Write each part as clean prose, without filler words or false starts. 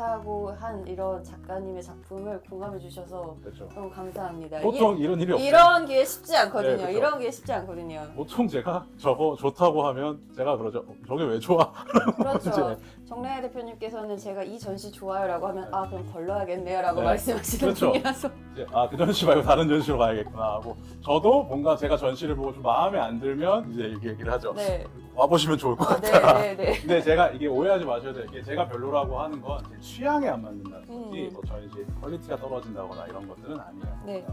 좋다고 한 이런 작가님의 작품을 공감해 주셔서 그렇죠. 너무 감사합니다. 보통 이런 일이 없어요. 이런 게 쉽지 않거든요. 네, 그쵸. 이런 게 쉽지 않거든요. 보통 제가 저거 좋다고 하면 제가 그러죠. 저게 왜 좋아? 그렇죠. 이제 정래아 대표님께서는 제가 이 전시 좋아요라고 하면 아 그럼 걸러야겠네요 라고 네. 말씀하시는 그렇죠. 분이라서 이제 그 전시 말고 다른 전시로 가야겠구나 하고, 저도 뭔가 제가 전시를 보고 좀 마음에 안 들면 이제 이렇게 얘기를 하죠. 네. 와보시면 좋을 것 아, 같다. 네네네. 근데 제가 이게 오해하지 마셔야 될 게, 제가 별로라고 하는 건 제 취향에 안 맞는다는 거지 뭐 전시 퀄리티가 떨어진다거나 이런 것들은 아니에요. 네.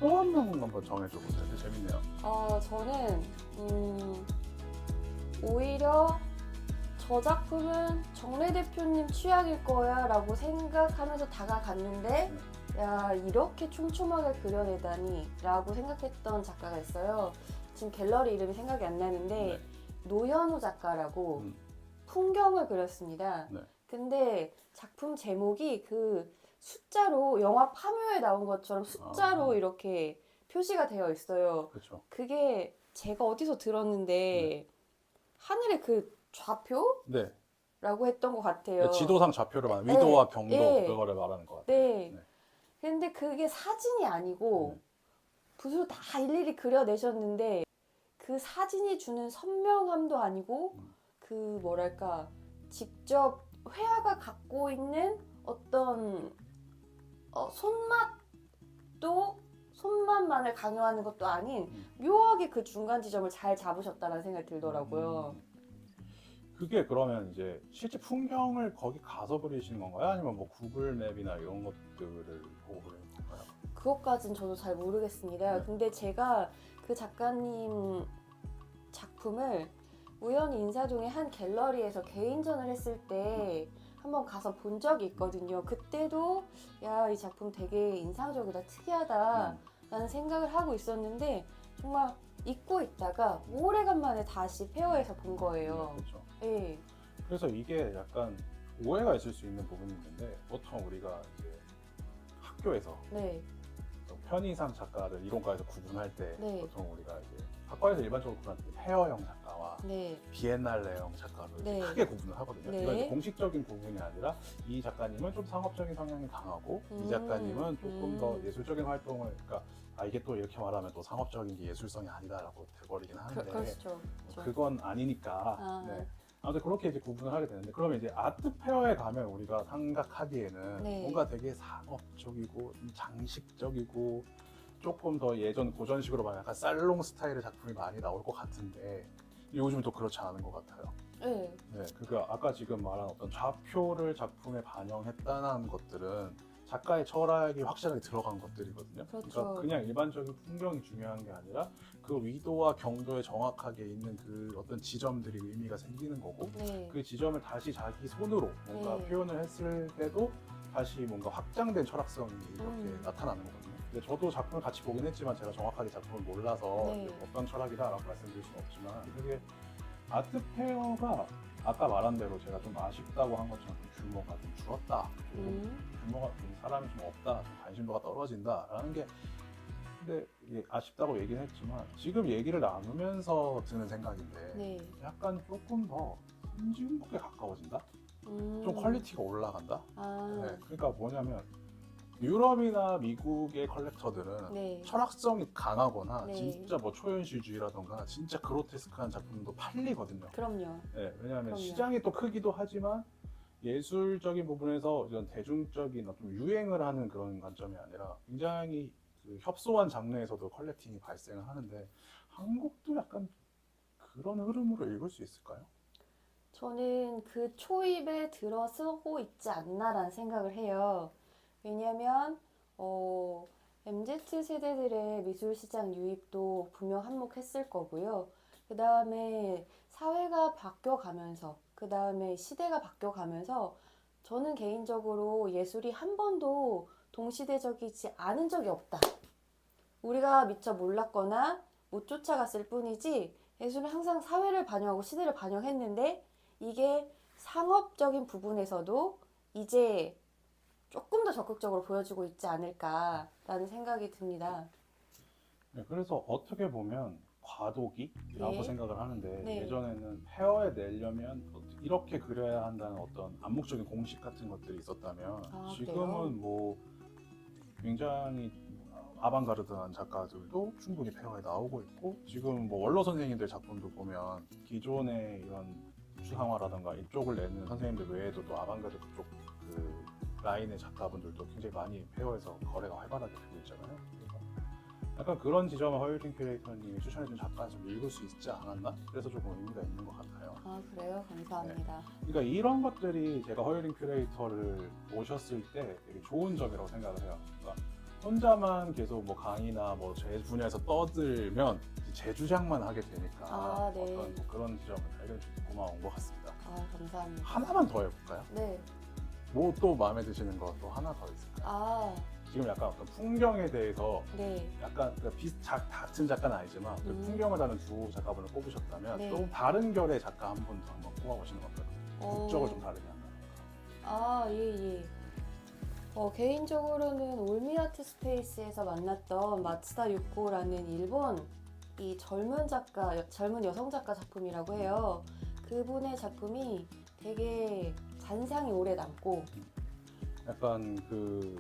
또 한 명 한번 정해줘 보세요. 되게 재밌네요. 저는 오히려 저 작품은 정래 대표님 취향일 거야 라고 생각하면서 다가갔는데 야 이렇게 촘촘하게 그려내다니 라고 생각했던 작가가 있어요. 지금 갤러리 이름이 생각이 안 나는데 네. 노현우 작가라고 음. 풍경을 그렸습니다. 네. 근데 작품 제목이 그 숫자로 영화 파묘에 나온 것처럼 숫자로 이렇게 표시가 되어 있어요. 그렇죠. 그게 제가 어디서 들었는데 하늘의 그 좌표라고 네. 했던 것 같아요. 지도상 좌표를 말하는 위도와 경도 네. 그거를 말하는 것 같아요. 네. 네. 근데 그게 사진이 아니고 네. 붓으로 다 일일이 그려내셨는데 그 사진이 주는 선명함도 아니고 그 뭐랄까 직접 회화가 갖고 있는 어떤 손맛만을 강요하는 것도 아닌 묘하게 그 중간 지점을 잘 잡으셨다는 생각이 들더라고요. 그게 그러면 이제 실제 풍경을 거기 가서 그리시는 건가요? 아니면 뭐 구글 맵이나 이런 것들을 보고 그리는 건가요? 그것까진 저도 잘 모르겠습니다. 네. 근데 제가 그 작가님 작품을 우연히 인사동의 한 갤러리에서 개인전을 했을 때 한번 가서 본 적이 있거든요. 그때도 야, 이 작품 되게 인상적이다, 특이하다 라는 생각을 하고 있었는데 정말 잊고 있다가 오래간만에 다시 페어에서 본 거예요. 그렇죠. 네. 그래서 이게 약간 오해가 있을 수 있는 부분이 있는데, 보통 우리가 이제 학교에서 네. 편의상 작가를 이론과에서 구분할 때 네. 보통 우리가 이제 학과에서 일반적으로 구분할 때 페어형 작가와 네. 비엔날레형 작가로 이렇게 네. 크게 구분을 하거든요. 네. 이건 이제 공식적인 구분이 아니라 이 작가님은 좀 상업적인 성향이 강하고 이 작가님은 조금 더 예술적인 활동을, 그러니까 이게 또 이렇게 말하면 또 상업적인 게 예술성이 아니다라고 돼버리긴 하는데 그렇죠. 그건 아니니까. 아. 네. 아무튼 그렇게 이제 구분을 하게 되는데, 그러면 이제 아트 페어에 가면 우리가 생각하기에는 네. 뭔가 되게 상업적이고 좀 장식적이고 조금 더 예전 고전식으로 말하면 약간 살롱 스타일의 작품이 많이 나올 것 같은데, 요즘 또 그렇지 않은 것 같아요. 네. 네, 그러니까 아까 지금 말한 어떤 좌표를 작품에 반영했다는 것들은 작가의 철학이 확실하게 들어간 것들이거든요. 그렇죠. 그러니까 그냥 일반적인 풍경이 중요한 게 아니라 그 위도와 경도에 정확하게 있는 그 어떤 지점들이 의미가 생기는 거고, 네. 그 지점을 다시 자기 손으로 뭔가 네. 표현을 했을 때도 다시 뭔가 확장된 철학성이 이렇게 나타나는 거거든요. 근데 저도 작품을 같이 보긴 했지만 제가 정확하게 작품을 몰라서 네. 어떤 철학이다라고 말씀드릴 수는 없지만, 그게 아트 페어가 아까 말한 대로 제가 좀 아쉽다고 한 것처럼 좀 규모가 좀 줄었다, 규모가 좀 사람이 좀 없다, 좀 관심도가 떨어진다라는 게, 근데 이게 아쉽다고 얘기는 했지만 지금 얘기를 나누면서 드는 생각인데 네. 약간 조금 더 선진국에 가까워진다? 좀 퀄리티가 올라간다? 아. 네, 그러니까 뭐냐면 유럽이나 미국의 컬렉터들은 네. 철학성이 강하거나 네. 진짜 뭐 초현실주의라던가 진짜 그로테스크한 작품도 팔리거든요. 그럼요. 네, 왜냐하면 그럼요. 시장이 또 크기도 하지만 예술적인 부분에서 이런 대중적인 어떤 유행을 하는 그런 관점이 아니라 굉장히 그 협소한 장르에서도 컬렉팅이 발생을 하는데, 한국도 약간 그런 흐름으로 읽을 수 있을까요? 저는 그 초입에 들어서고 있지 않나라는 생각을 해요. 왜냐면 MZ 세대들의 미술 시장 유입도 분명 한몫했을 거고요. 그 다음에 사회가 바뀌어가면서, 그 다음에 시대가 바뀌어가면서 저는 개인적으로 예술이 한 번도 동시대적이지 않은 적이 없다. 우리가 미처 몰랐거나 못 쫓아갔을 뿐이지 예술은 항상 사회를 반영하고 시대를 반영했는데, 이게 상업적인 부분에서도 이제 조금 더 적극적으로 보여지고 있지 않을까라는 생각이 듭니다. 네, 그래서 어떻게 보면 과도기라고 네. 생각을 하는데 네. 예전에는 페어에 내려면 이렇게 그려야 한다는 어떤 암묵적인 공식 같은 것들이 있었다면 아, 지금은 그래요? 뭐 굉장히 아방가르드한 작가들도 충분히 페어에 나오고 있고 지금 뭐 원로 선생님들 작품도 보면 기존의 이런 추상화라든가 이쪽을 내는 선생님들 외에도 또 아방가르드 쪽 그 라인의 작가분들도 굉장히 많이 페어에서 거래가 활발하게 되고 있잖아요. 그래서 약간 그런 지점을 허유링 큐레이터님이 추천해준 작가 좀 읽을 수 있지 않았나? 그래서 조금 의미가 있는 것 같아요. 아, 그래요? 감사합니다. 그러니까 이런 것들이 제가 허유링 큐레이터를 모셨을 때 되게 좋은 점이라고 생각을 해요. 그러니까 혼자만 계속 뭐 강의나 뭐 제 분야에서 떠들면 제 주장만 하게 되니까 아, 네. 어떤 뭐 그런 지점을 발견해 주셔서 고마운 것 같습니다. 아, 감사합니다. 하나만 더 해볼까요? 네. 뭐 또 마음에 드시는 거 또 하나 더 있을까요? 아, 지금 약간 어떤 풍경에 대해서 네. 약간 같은 작가는 아니지만 그 풍경을 다룬 두 작가분을 꼽으셨다면 네. 또 다른 결의 작가 한 분 더 한번 꼽아보시는 건 어떨까요? 국적을 좀 다르게 한다는 아, 예, 예. 개인적으로는 올미아트 스페이스에서 만났던 마츠다 유코라는 일본 이 젊은 작가, 젊은 여성 작가 작품이라고 해요. 그분의 작품이 되게 잔상이 오래 남고, 약간 그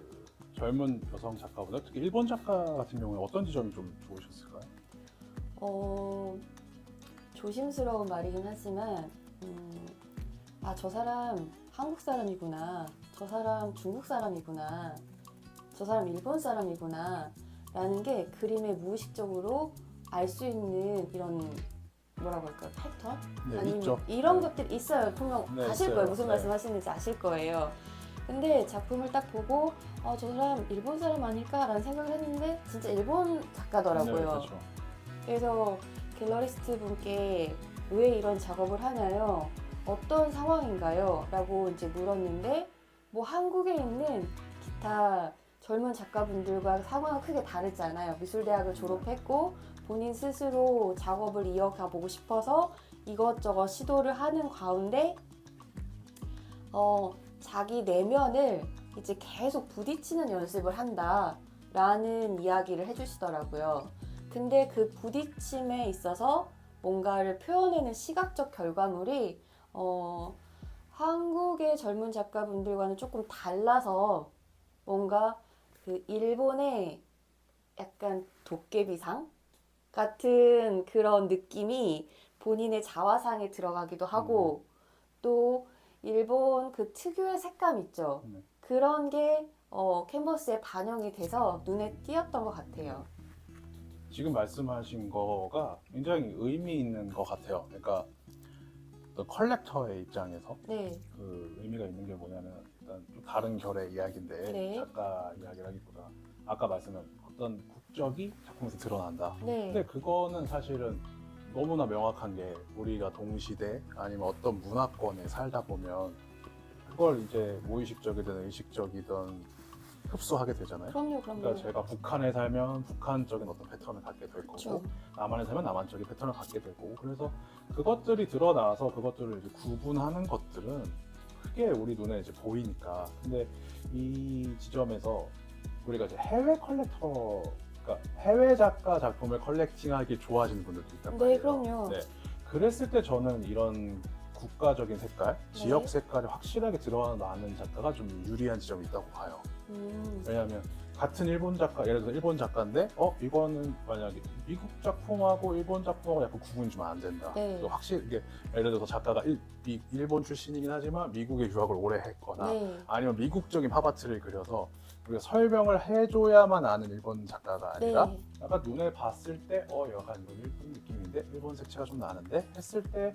젊은 여성 작가보다 특히 일본 작가 같은 경우에 어떤 지점이 좀 좋으셨을까요? 조심스러운 말이긴 하지만, 저 사람 한국 사람이구나, 저 사람 중국 사람이구나, 저 사람 일본 사람이구나 라는 게 그림에 무의식적으로 알 수 있는 이런 뭐라고 할까요? 패턴? 네, 아니면 있죠. 이런 네. 것들이 있어요. 분명 네, 아실 있어요. 거예요. 무슨 네. 말씀 하시는지 아실 거예요. 근데 작품을 딱 보고 저 사람 일본 사람 아닐까라는 생각을 했는데 진짜 일본 작가더라고요. 네, 그렇죠. 그래서 갤러리스트 분께 왜 이런 작업을 하나요? 어떤 상황인가요? 라고 이제 물었는데 뭐 한국에 있는 기타 젊은 작가분들과 상황은 크게 다르잖아요. 미술대학을 졸업했고 본인 스스로 작업을 이어가 보고 싶어서 이것저것 시도를 하는 가운데 자기 내면을 이제 계속 부딪히는 연습을 한다라는 이야기를 해주시더라고요. 근데 그 부딪힘에 있어서 뭔가를 표현해낸 시각적 결과물이 한국의 젊은 작가분들과는 조금 달라서 뭔가 그 일본의 약간 도깨비상 같은 그런 느낌이 본인의 자화상에 들어가기도 하고 또 일본 그 특유의 색감 있죠. 그런 게 캔버스에 반영이 돼서 눈에 띄었던 것 같아요. 지금 말씀하신 거가 굉장히 의미 있는 것 같아요. 그러니까 어떤 컬렉터의 입장에서 네, 그 의미가 있는 게 뭐냐면 일단 좀 다른 결의 이야기인데 네. 작가 이야기라기보다 아까 말씀한 어떤 국적이 작품에서 드러난다. 네, 근데 그거는 사실은 너무나 명확한 게 우리가 동시대 아니면 어떤 문화권에 살다 보면 그걸 이제 무의식적이든 의식적이든 흡수하게 되잖아요. 그럼요. 그러니까 제가 북한에 살면 북한적인 어떤 패턴을 갖게 될 거고 그쵸. 남한에 살면 남한적인 패턴을 갖게 될 거고 그래서 그것들이 드러나서 그것들을 이제 구분하는 것들은 크게 우리 눈에 이제 보이니까 근데 이 지점에서 우리가 이제 해외 컬렉터 그러니까 해외 작가 작품을 컬렉팅하기 좋아하시는 분들도 있단 말이에요. 네, 그럼요. 네. 그랬을 때 저는 이런 국가적인 색깔, 지역 색깔이 확실하게 드러나는 작가가 좀 유리한 지점이 있다고 봐요. 왜냐하면 같은 일본 작가, 예를 들어서 일본 작가인데 이거는 만약에 미국 작품하고 일본 작품하고 약간 구분이 좀 안 된다. 네. 확실히 이게 예를 들어서 작가가 일본 출신이긴 하지만 미국에 유학을 오래 했거나 네, 아니면 미국적인 팝아트를 그려서 우리가 설명을 해줘야만 아는 일본 작가가 아니라 네, 약간 눈에 봤을 때 약간 이거 일본 느낌인데 일본 색채가 좀 나는데 했을 때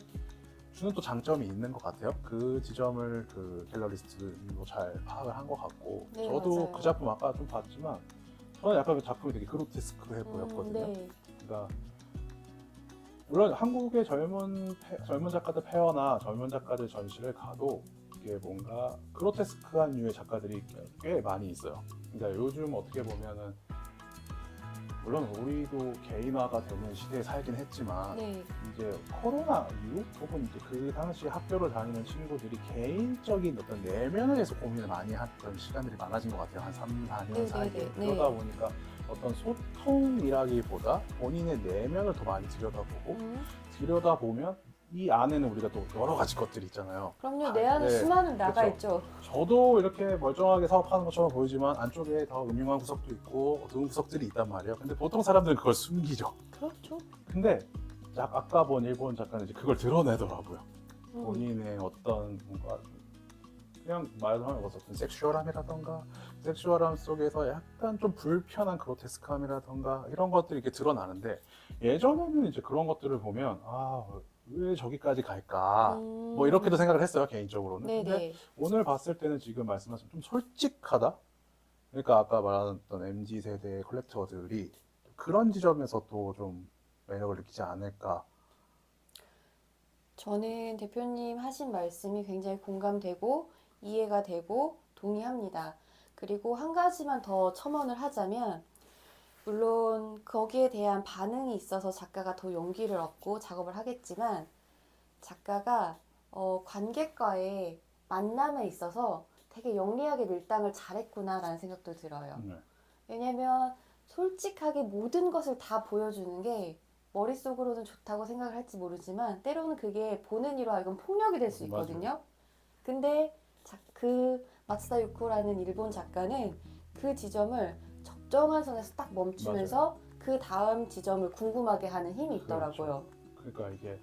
주는 또 장점이 있는 것 같아요. 그 지점을 그 갤러리스트도 잘 파악을 한 것 같고 네, 저도 맞아요. 그 작품 아까 좀 봤지만 저는 약간 그 작품이 되게 그로테스크해 보였거든요. 네, 그러니까 물론 한국의 젊은 작가들 페어나 젊은 작가들 전시를 가도 이게 뭔가 그로테스크한 류의 작가들이 꽤 많이 있어요. 그러니까 요즘 어떻게 보면은 물론 우리도 개인화가 되는 시대에 살긴 했지만 네, 이제 코로나 이후 혹은 이제 그 당시 학교를 다니는 친구들이 개인적인 어떤 내면에 대해서 고민을 많이 했던 시간들이 많아진 것 같아요. 한 3, 4년 네, 사이에. 네, 네. 그러다 보니까 어떤 소통이라기보다 본인의 내면을 더 많이 들여다보고 들여다보면 이 안에는 우리가 또 여러 가지 것들이 있잖아요. 그럼요. 내 안에 네. 수많은 나가 그쵸. 있죠. 저도 이렇게 멀쩡하게 사업하는 것처럼 보이지만 안쪽에 더 음흉한 구석도 있고 어두운 구석들이 있단 말이에요. 근데 보통 사람들은 그걸 숨기죠. 그렇죠. 근데 아까 본 일본 작가는 이제 그걸 드러내더라고요. 음. 본인의 어떤 뭔가 그냥 말하면 어떤 섹슈얼함이라던가 섹슈얼함 속에서 약간 좀 불편한 그로테스크함이라던가 이런 것들이 이렇게 드러나는데 예전에는 이제 그런 것들을 보면 왜 저기까지 갈까 뭐 이렇게도 생각을 했어요 개인적으로는. 근데 네네. 오늘 봤을 때는 지금 말씀하신 좀 솔직하다. 그러니까 아까 말했던 MZ 세대의 컬렉터들이 그런 지점에서 또 좀 매력을 느끼지 않을까. 저는 대표님 하신 말씀이 굉장히 공감되고 이해가 되고 동의합니다. 그리고 한 가지만 더 첨언을 하자면, 물론 거기에 대한 반응이 있어서 작가가 더 용기를 얻고 작업을 하겠지만, 작가가 관객과의 만남에 있어서 되게 영리하게 밀당을 잘했구나라는 생각도 들어요. 네. 왜냐면 솔직하게 모든 것을 다 보여주는 게 머릿속으로는 좋다고 생각을 할지 모르지만 때로는 그게 보는 이로 하여금 폭력이 될 수 맞아요. 있거든요. 근데 그 마츠다 유코라는 일본 작가는 그 지점을 적정한 선에서 딱 멈추면서 그 다음 지점을 궁금하게 하는 힘이 있더라고요. 그러니까 이게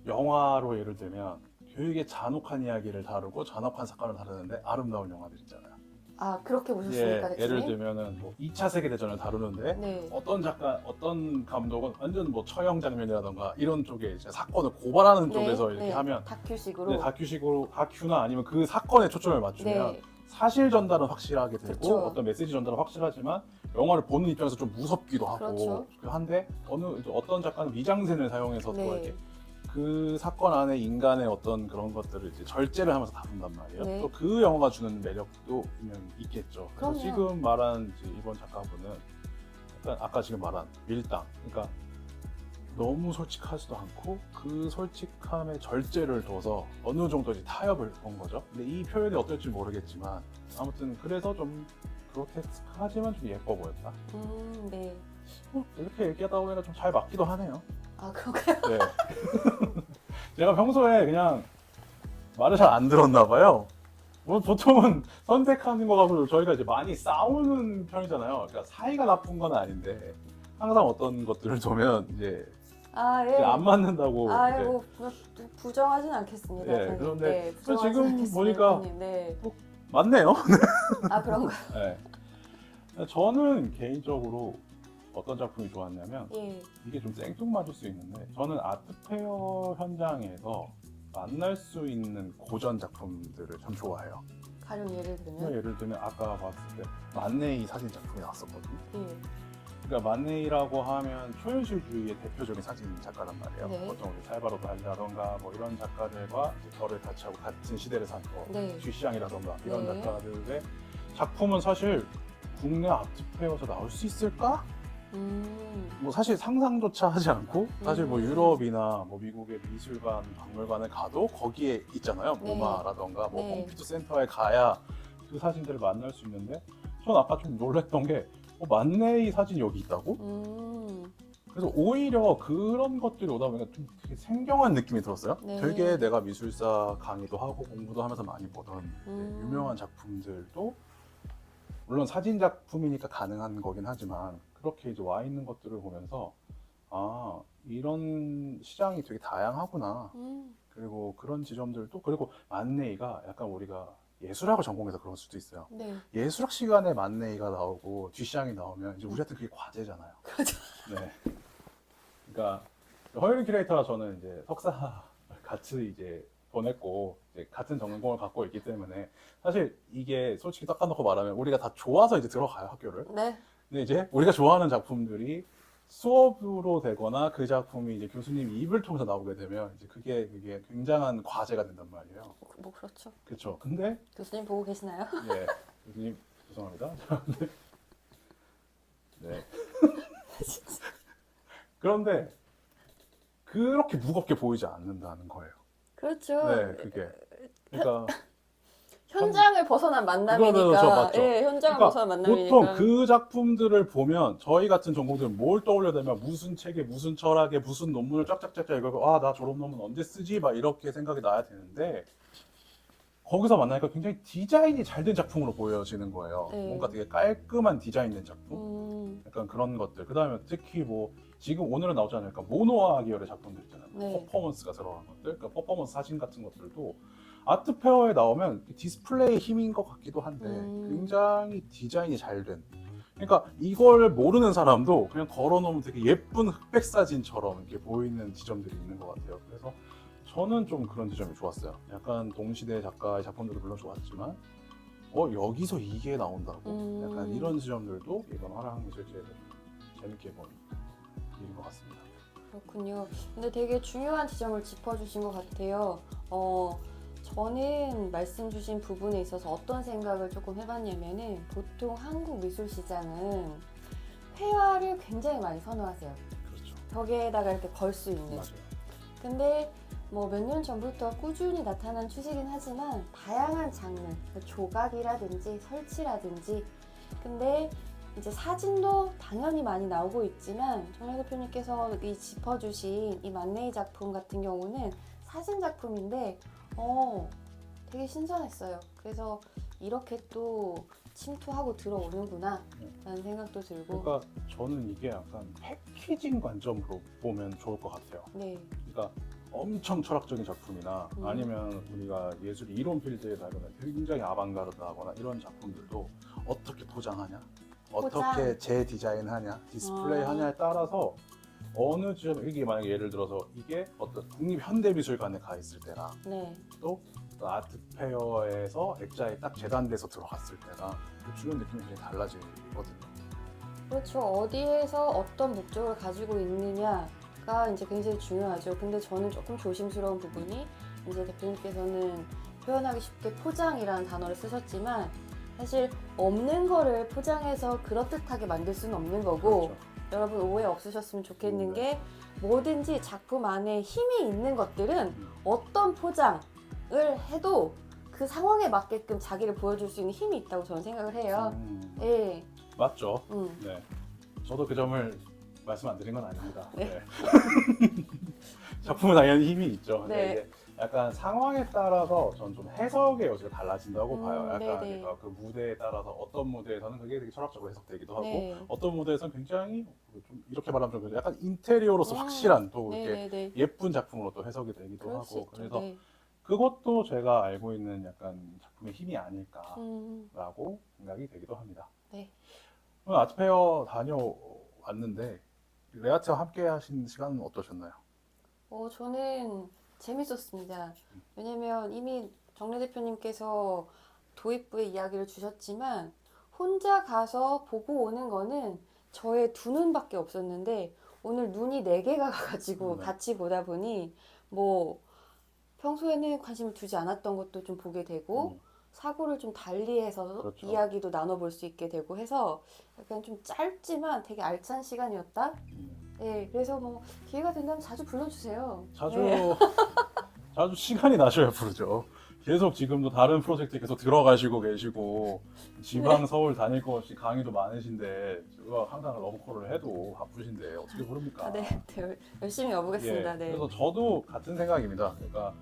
영화로 예를 들면 되게 잔혹한 이야기를 다루고 잔혹한 사건을 다루는데 아름다운 영화들 있잖아요. 아, 그렇게 보셨습니까, 예를 대표님? 들면은 뭐 2차 세계대전을 다루는데 네. 어떤 감독은 완전 뭐 처형 장면이라던가 이런 쪽에 이제 사건을 고발하는 쪽에서 이렇게 하면 다큐식으로. 다큐식으로 다큐나 아니면 그 사건에 초점을 맞추면 네. 사실 전달은 확실하게 되고 그쵸. 어떤 메시지 전달은 확실하지만 영화를 보는 입장에서 좀 무섭기도 하고 그렇죠. 한데 어떤 작가는 미장센을 사용해서 또 네. 이렇게 그 사건 안에 인간의 어떤 그런 것들을 이제 절제를 하면서 다룬단 말이에요. 네. 또 그 영화가 주는 매력도 분명 있겠죠. 그래서 그럼요. 지금 말한 이제 이번 작가분은 약간 아까 지금 말한 밀당, 그러니까 너무 솔직하지도 않고 그 솔직함에 절제를 둬서 어느 정도 이제 타협을 본 거죠. 근데 이 표현이 어떨지 모르겠지만 아무튼 그래서 좀 그로테스크하지만 좀 예뻐 보였다. 네. 이렇게 얘기하다 보니까 좀 잘 맞기도 하네요. 아, 그런가요? 네. 제가 평소에 그냥 말을 잘 안 들었나 봐요. 뭐 보통은 선택하는 거 가지고 저희가 이제 많이 싸우는 편이잖아요. 그러니까 사이가 나쁜 건 아닌데 항상 어떤 것들을 보면 이제 아, 예. 안 맞는다고. 아이고, 부정하진 않겠습니다. 예, 대표님. 그런데 네, 부정하진 지금 않겠습니다, 보니까 대표님. 네. 맞네요. 아, 그런가? 네. 저는 개인적으로 어떤 작품이 좋았냐면 예. 이게 좀 생뚱맞을 수 있는데 저는 아트페어 현장에서 만날 수 있는 고전 작품들을 참 좋아해요. 가령 예를 들면, 예를 들면 아까 봤을 때 만네이 사진 작품이 나왔었거든요. 예. 그러니까 만네이라고 하면 초현실주의의 대표적인 사진 작가란 말이에요. 네. 보통 살바로 달리라던가 뭐 이런 작가들과 이제 결을 같이 하고 같은 시대를 산 네. 쥐샹이라던가 이런 네. 작가들의 작품은 사실 국내 아트페어에서 나올 수 있을까? 뭐 사실 상상조차 하지 않고 사실 뭐 유럽이나 뭐 미국의 미술관, 박물관을 가도 거기에 있잖아요. 네. 모마라던가 뭐 네. 컴퓨터 센터에 가야 그 사진들을 만날 수 있는데 전 아까 좀 놀랬던 게 만네이 사진이 여기 있다고? 그래서 오히려 그런 것들이 오다 보니까 좀 되게 생경한 느낌이 들었어요. 네. 되게 내가 미술사 강의도 하고 공부도 하면서 많이 보던 유명한 작품들도 물론 사진 작품이니까 가능한 거긴 하지만 그렇게 이제 와 있는 것들을 보면서 아 이런 시장이 되게 다양하구나. 그리고 그런 지점들도 그리고 만네이가 약간 우리가 예술학을 전공해서 그럴 수도 있어요. 네. 예술학 시간에 만네이가 나오고 쥐샹이 나오면 이제 우리한테 그게 과제잖아요. 그렇죠. 네. 그러니까 허율 큐레이터와 저는 이제 석사 같이 이제 보냈고 이제 같은 전공을 갖고 있기 때문에 사실 이게 솔직히 딱 까놓고 말하면 우리가 다 좋아서 이제 들어가요 학교를. 네. 근데 이제 우리가 좋아하는 작품들이 수업으로 되거나 그 작품이 이제 교수님 입을 통해서 나오게 되면 이제 그게 굉장한 과제가 된단 말이에요. 뭐 그렇죠. 그렇죠. 근데 교수님 보고 계시나요? 예 교수님 죄송합니다. 네. 그런데 그렇게 무겁게 보이지 않는다는 거예요. 그렇죠. 네, 그게 그러니까 현장을 벗어난 만남이니까. 그렇죠, 맞죠. 예, 현장을 그러니까 벗어난 만남이니까. 보통 그 작품들을 보면 저희 같은 전공들은 뭘 떠올려대면 무슨 책에 무슨 철학에 무슨 논문을 쫙쫙쫙쫙 읽고 아, 나 저런 논문 언제 쓰지? 막 이렇게 생각이 나야 되는데 거기서 만나니까 굉장히 디자인이 잘 된 작품으로 보여지는 거예요. 네. 뭔가 되게 깔끔한 디자인된 작품. 음, 약간 그런 것들. 그 다음에 특히 뭐 지금 오늘은 나오지 않을까 모노화 계열의 작품들 있잖아요. 네. 퍼포먼스가 들어간 것들, 그러니까 퍼포먼스 사진 같은 것들도 아트페어에 나오면 디스플레이 힘인 것 같기도 한데 굉장히 디자인이 잘 된. 그러니까 이걸 모르는 사람도 그냥 걸어놓으면 되게 예쁜 흑백 사진처럼 이렇게 보이는 지점들이 있는 것 같아요. 그래서 저는 좀 그런 지점이 좋았어요. 약간 동시대 작가의 작품들도 물론 좋았지만 여기서 이게 나온다고 약간 이런 지점들도 이번 화랑미술제에서 재밌게 본 일인 것 같습니다. 그렇군요. 근데 되게 중요한 지점을 짚어주신 것 같아요. 저는 말씀 주신 부분에 있어서 어떤 생각을 조금 해봤냐면은 보통 한국 미술 시장은 회화를 굉장히 많이 선호하세요. 그렇죠. 벽에다가 이렇게 걸 수 있는. 맞아요. 근데 뭐 몇 년 전부터 꾸준히 나타난 추세긴 하지만 다양한 장르, 조각이라든지 설치라든지 근데 이제 사진도 당연히 많이 나오고 있지만 정래 대표님께서 이 짚어주신 이 만네이 작품 같은 경우는 사진 작품인데 되게 신선했어요. 그래서 이렇게 또 침투하고 들어오는구나 라는 생각도 들고 그러니까 저는 이게 약간 패키징 관점으로 보면 좋을 것 같아요. 네. 그러니까 엄청 철학적인 작품이나 아니면 우리가 예술 이론 필드에 다루는 굉장히 아방가르드하거나 이런 작품들도 어떻게 포장하냐, 어떻게 재디자인하냐, 디스플레이 하냐에 따라서 어느 지점 이게 만약에 예를 들어서 이게 어떤 국립현대미술관에 가 있을 때랑 네. 또 아트페어에서 액자에 딱 재단돼서 들어갔을 때랑 그 주변 느낌이 굉장히 달라지거든요. 그렇죠. 어디에서 어떤 목적을 가지고 있느냐가 이제 굉장히 중요하죠. 근데 저는 조금 조심스러운 부분이 이제 대표님께서는 표현하기 쉽게 포장이라는 단어를 쓰셨지만 사실 없는 거를 포장해서 그럴듯하게 만들 수는 없는 거고 그렇죠. 여러분 오해 없으셨으면 좋겠는 네. 게 뭐든지 작품 안에 힘이 있는 것들은 어떤 포장을 해도 그 상황에 맞게끔 자기를 보여줄 수 있는 힘이 있다고 저는 생각을 해요. 예. 맞죠. 음. 네. 저도 그 점을 말씀 안 드린 건 아닙니다. 네. 네. 작품은 당연히 힘이 있죠. 근데 네. 이제 약간 상황에 따라서 전 좀 해석의 여지가 달라진다고 봐요. 약간 네네. 그러니까 그 무대에 따라서 어떤 무대에서는 그게 되게 철학적으로 해석되기도 하고 네. 어떤 무대에서는 굉장히 좀 이렇게 말하면 좀 약간 인테리어로서 확실한 또 이렇게 네네네. 예쁜 작품으로 또 해석이 되기도 그럴 수 하고 있죠. 그래서 네. 그것도 제가 알고 있는 약간 작품의 힘이 아닐까라고 음. 생각이 되기도 합니다. 네. 오늘 아트페어 다녀왔는데 레아트와 함께 하신 시간은 어떠셨나요? 저는 재밌었습니다. 왜냐면 이미 정래 대표님께서 도입부의 이야기를 주셨지만 혼자 가서 보고 오는 거는 저의 두 눈밖에 없었는데 오늘 눈이 네 개가 가가지고 네. 같이 보다 보니 뭐 평소에는 관심을 두지 않았던 것도 좀 보게 되고 사고를 좀 달리해서 그렇죠. 이야기도 나눠볼 수 있게 되고 해서 약간 좀 짧지만 되게 알찬 시간이었다. 네, 그래서 뭐 기회가 된다면 자주 불러주세요. 자주 네. 자주 시간이 나셔야 부르죠. 계속 지금도 다른 프로젝트에 계속 들어가시고 계시고 지방 서울 다닐 것 없이 강의도 많으신데 제가 항상 러브콜을 해도 바쁘신데 어떻게 부릅니까? 네, 열심히 와보겠습니다. 예, 네. 그래서 저도 같은 생각입니다. 그러니까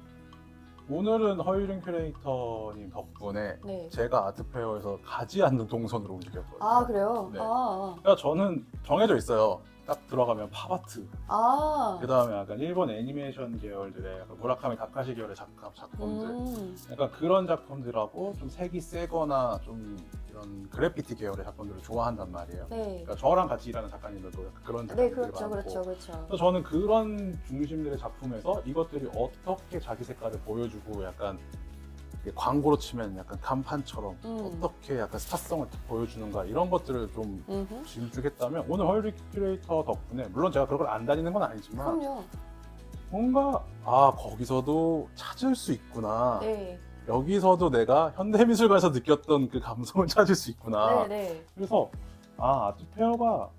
오늘은 허유린 큐레이터님 덕분에 네. 제가 아트페어에서 가지 않는 동선으로 움직였거든요. 아, 그래요? 네. 아, 그러니까 저는 정해져 있어요. 딱 들어가면 팝아트, 아. 그 다음에 약간 일본 애니메이션 계열들의 약간 무라카미 다카시 계열의 작품들, 약간 그런 작품들하고 좀 색이 세거나 좀 이런 그래피티 계열의 작품들을 좋아한단 말이에요. 네. 그러니까 저랑 같이 일하는 작가님들도 약간 그런 네, 작품들이 그렇죠, 많고. 그렇죠, 그렇죠. 그래서 저는 그런 중심들의 작품에서 이것들이 어떻게 자기 색깔을 보여주고 약간 이게 광고로 치면 약간 간판처럼 어떻게 약간 스타성을 딱 보여주는가 이런 것들을 좀 집중했다면 오늘 허유리 큐레이터 덕분에 물론 제가 그걸 안 다니는 건 아니지만 그럼요. 뭔가 거기서도 찾을 수 있구나. 네. 여기서도 내가 현대미술관에서 느꼈던 그 감성을 찾을 수 있구나. 네, 네. 그래서 아트페어가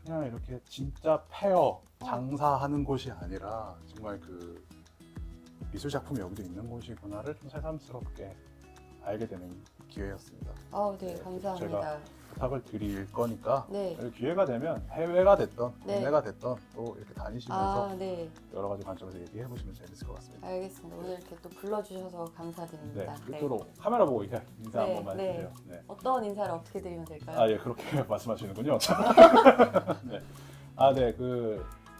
그냥 이렇게 진짜 페어 장사하는 곳이 아니라 정말 그 미술 작품이 여기도 있는 곳이구나를 좀 새삼스럽게 알게 되는 기회였습니다. 네, 네, 감사합니다. 부탁을 드릴 거니까 네. 기회가 되면 해외가 됐던 네. 국내가 됐던 또 이렇게 다니시면서 네. 여러 가지 관점에서 얘기해 보시면 재밌을 것 같습니다. 알겠습니다. 오늘 이렇게 또 불러주셔서 감사드립니다. 네, 끝으로 카메라 보고 인사 네, 한 번만 네. 해주세요. 네. 어떤 인사를 어떻게 드리면 될까요? 아, 예, 그렇게 말씀하시는군요. 네. 네,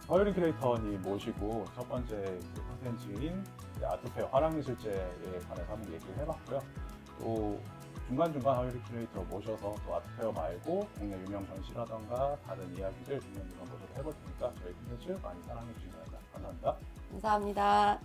서유린 큐레이터님 모시고 첫 번째 콘텐츠인 아트페어 화랑미술제에 관해서 한번 얘기를 해봤고요. 또 중간중간 서유린 큐레이터 모셔서 또 아트페어 말고 국내 유명 전시라던가 다른 이야기들 중간중간 모셔서 해볼 테니까 저희 콘텐츠 많이 사랑해 주시기 바랍니다. 감사합니다. 감사합니다.